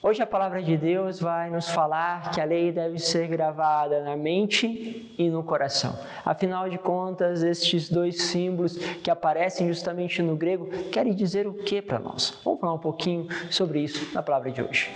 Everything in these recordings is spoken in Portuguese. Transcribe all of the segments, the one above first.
Hoje a palavra de Deus vai nos falar que a lei deve ser gravada na mente e no coração. Afinal de contas, estes dois símbolos que aparecem justamente no grego querem dizer o que para nós? Vamos falar um pouquinho sobre isso na palavra de hoje.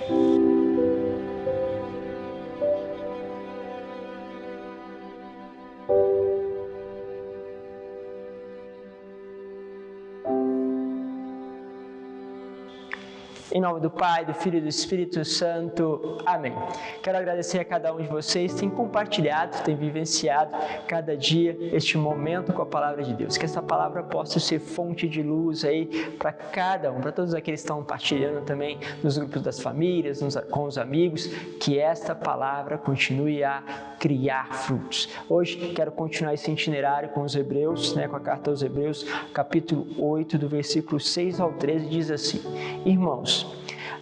Em nome do Pai, do Filho e do Espírito Santo. Amém. Quero agradecer a cada um de vocês que tem compartilhado, tem vivenciado cada dia este momento com a Palavra de Deus. Que essa palavra possa ser fonte de luz aí para cada um, para todos aqueles que estão compartilhando também nos grupos das famílias, com os amigos, que esta palavra continue a criar frutos. Hoje quero continuar esse itinerário com os Hebreus, com a carta aos Hebreus, capítulo 8, do versículo 6 ao 13, diz assim: Irmãos,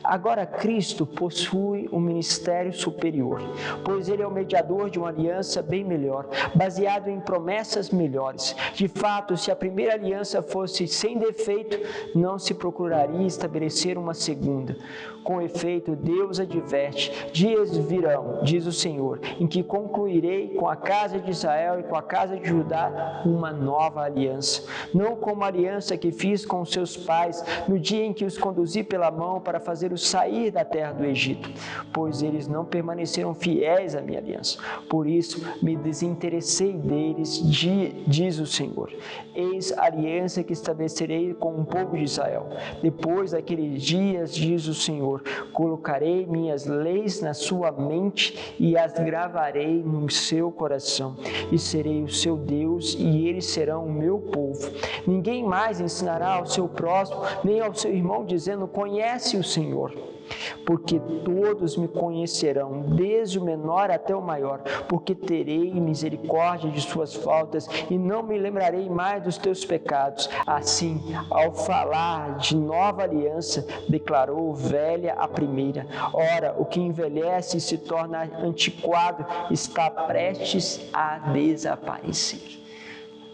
agora Cristo possui um ministério superior, pois Ele é o mediador de uma aliança bem melhor, baseado em promessas melhores. De fato, se a primeira aliança fosse sem defeito, não se procuraria estabelecer uma segunda. Com efeito, Deus adverte: dias virão, diz o Senhor, em que concluirei com a casa de Israel e com a casa de Judá uma nova aliança, não como a aliança que fiz com seus pais no dia em que os conduzi pela mão para fazê-los sair da terra do Egito, pois eles não permaneceram fiéis à minha aliança. Por isso me desinteressei deles, diz o Senhor. Eis a aliança que estabelecerei com o povo de Israel. Depois daqueles dias, diz o Senhor, colocarei minhas leis na sua mente e as gravarei no seu coração, e serei o seu Deus e eles serão o meu povo. Ninguém mais ensinará ao seu próximo nem ao seu irmão dizendo: conhece o Senhor, porque todos me conhecerão, desde o menor até o maior, porque terei misericórdia de suas faltas e não me lembrarei mais dos teus pecados. Assim, ao falar de nova aliança, declarou velha a primeira. Ora, o que envelhece e se torna antiquado está prestes a desaparecer.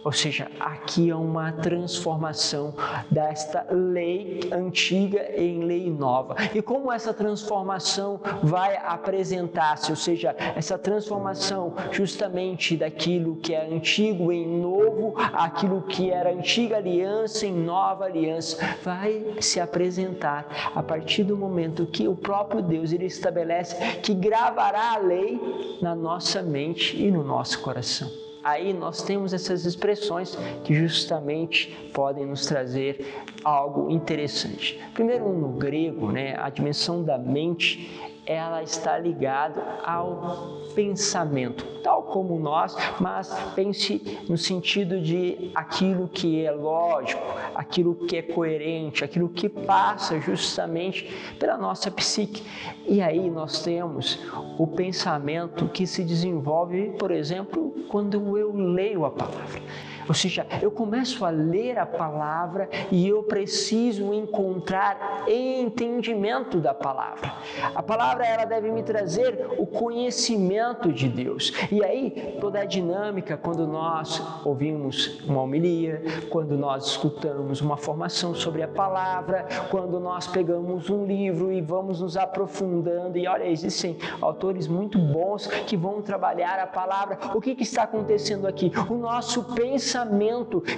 Ou seja, aqui é uma transformação desta lei antiga em lei nova. E como essa transformação vai apresentar-se? Ou seja, essa transformação justamente daquilo que é antigo em novo, aquilo que era antiga aliança em nova aliança, vai se apresentar a partir do momento que o próprio Deus ele estabelece que gravará a lei na nossa mente e no nosso coração. Aí nós temos essas expressões que justamente podem nos trazer algo interessante. Primeiro, no grego, a dimensão da mente, ela está ligada ao pensamento, tal como nós, mas pense no sentido de aquilo que é lógico, aquilo que é coerente, aquilo que passa justamente pela nossa psique. E aí nós temos o pensamento que se desenvolve, por exemplo, quando eu leio a palavra. Ou seja, eu começo a ler a palavra e eu preciso encontrar entendimento da palavra. A palavra ela deve me trazer o conhecimento de Deus. E aí, toda a dinâmica, quando nós ouvimos uma homilia, quando nós escutamos uma formação sobre a palavra, quando nós pegamos um livro e vamos nos aprofundando, e olha, existem autores muito bons que vão trabalhar a palavra. O que está acontecendo aqui? O nosso pensamento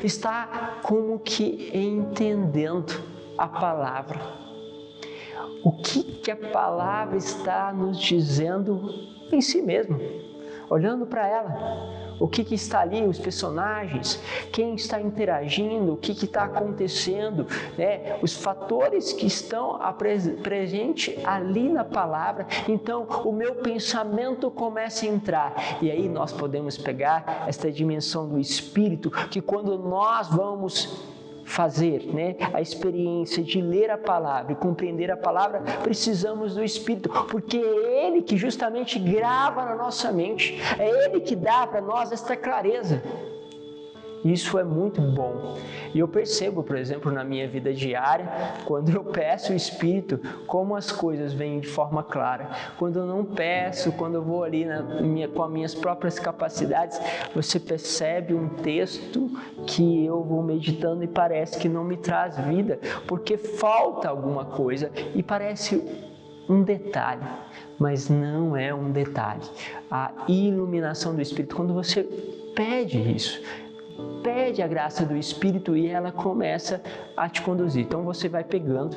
está como que entendendo a palavra. O que a palavra está nos dizendo em si mesmo, olhando para ela. O que está ali, os personagens, quem está interagindo, o que está acontecendo, os fatores que estão presentes ali na palavra. Então, o meu pensamento começa a entrar. E aí nós podemos pegar esta dimensão do Espírito, que quando nós vamos fazer a experiência de ler a palavra e compreender a palavra, precisamos do Espírito, porque é Ele que justamente grava na nossa mente, é Ele que dá para nós esta clareza. Isso é muito bom. E eu percebo, por exemplo, na minha vida diária, quando eu peço o Espírito, como as coisas vêm de forma clara. Quando eu não peço, quando eu vou ali com as minhas próprias capacidades, você percebe um texto que eu vou meditando e parece que não me traz vida, porque falta alguma coisa e parece um detalhe, mas não é um detalhe. A iluminação do Espírito, quando você pede isso, pede a graça do Espírito e ela começa a te conduzir. Então você vai pegando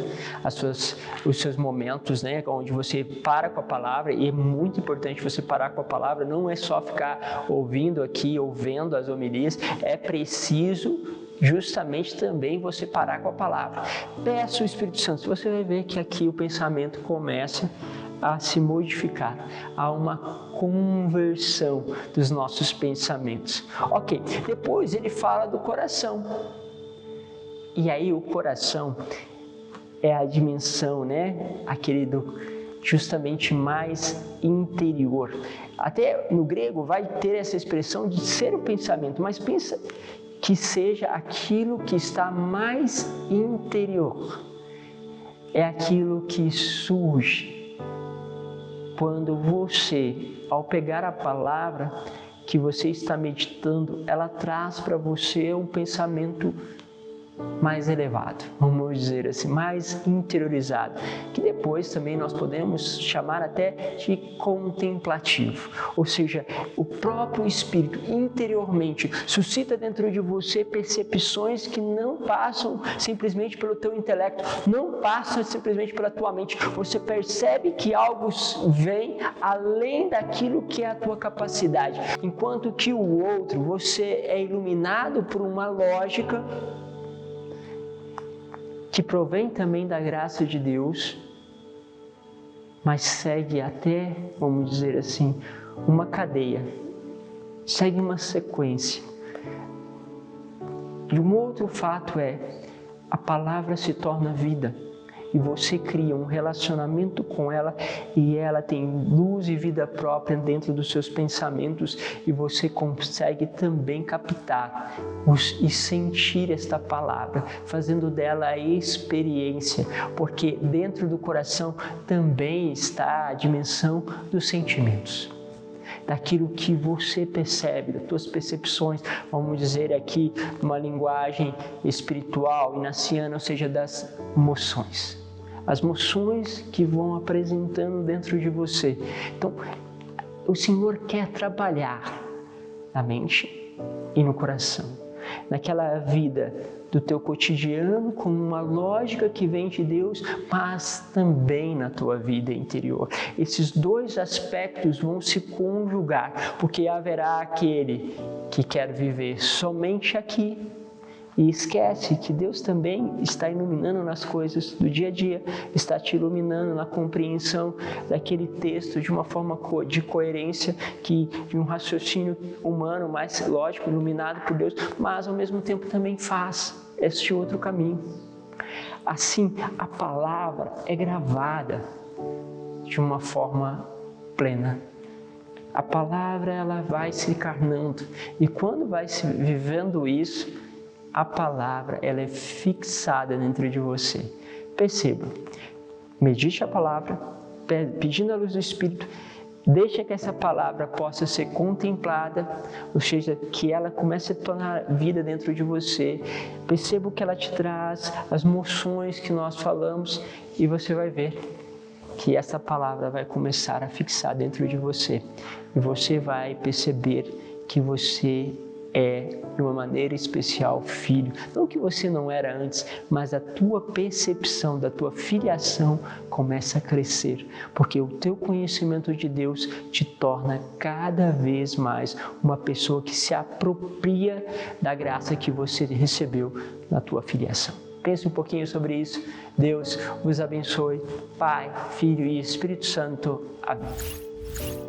os seus momentos, né, onde você para com a palavra, e é muito importante você parar com a palavra, não é só ficar ouvindo aqui, ouvindo as homilias, é preciso justamente também você parar com a palavra. Peça o Espírito Santo, você vai ver que aqui o pensamento começa a se modificar, há uma conversão dos nossos pensamentos. Ok, depois ele fala do coração. E aí o coração é a dimensão, né? Aquele justamente mais interior. Até no grego vai ter essa expressão de ser o pensamento, mas pensa que seja aquilo que está mais interior. É aquilo que surge quando você, ao pegar a palavra que você está meditando, ela traz para você um pensamento mais elevado, vamos dizer assim, mais interiorizado, que depois também nós podemos chamar até de contemplativo, ou seja, o próprio Espírito interiormente suscita dentro de você percepções que não passam simplesmente pelo teu intelecto, não passam simplesmente pela tua mente, você percebe que algo vem além daquilo que é a tua capacidade, enquanto que o outro, você é iluminado por uma lógica que provém também da graça de Deus, mas segue até, vamos dizer assim, uma cadeia, segue uma sequência. E um outro fato é, a palavra se torna vida, e você cria um relacionamento com ela, e ela tem luz e vida própria dentro dos seus pensamentos, e você consegue também captar e sentir esta palavra, fazendo dela a experiência, porque dentro do coração também está a dimensão dos sentimentos, daquilo que você percebe, das tuas percepções, vamos dizer aqui uma linguagem espiritual, inaciana, ou seja, das emoções. As emoções que vão apresentando dentro de você. Então, o Senhor quer trabalhar na mente e no coração, naquela vida do teu cotidiano com uma lógica que vem de Deus, mas também na tua vida interior. Esses dois aspectos vão se conjugar, porque haverá aquele que quer viver somente aqui e esquece que Deus também está iluminando nas coisas do dia a dia, está te iluminando na compreensão daquele texto de uma forma de coerência, de um raciocínio humano mais lógico, iluminado por Deus, mas ao mesmo tempo também faz este outro caminho. Assim, a palavra é gravada de uma forma plena. A palavra ela vai se encarnando, e quando vai se vivendo isso, a palavra ela é fixada dentro de você. Perceba, medite a palavra, pedindo a luz do Espírito, deixa que essa palavra possa ser contemplada, ou seja, que ela comece a tornar vida dentro de você. Perceba o que ela te traz, as moções que nós falamos, e você vai ver que essa palavra vai começar a fixar dentro de você. E você vai perceber que você é, de uma maneira especial, filho. Não que você não era antes, mas a tua percepção da tua filiação começa a crescer, porque o teu conhecimento de Deus te torna cada vez mais uma pessoa que se apropria da graça que você recebeu na tua filiação. Pense um pouquinho sobre isso. Deus vos abençoe. Pai, Filho e Espírito Santo. Amém.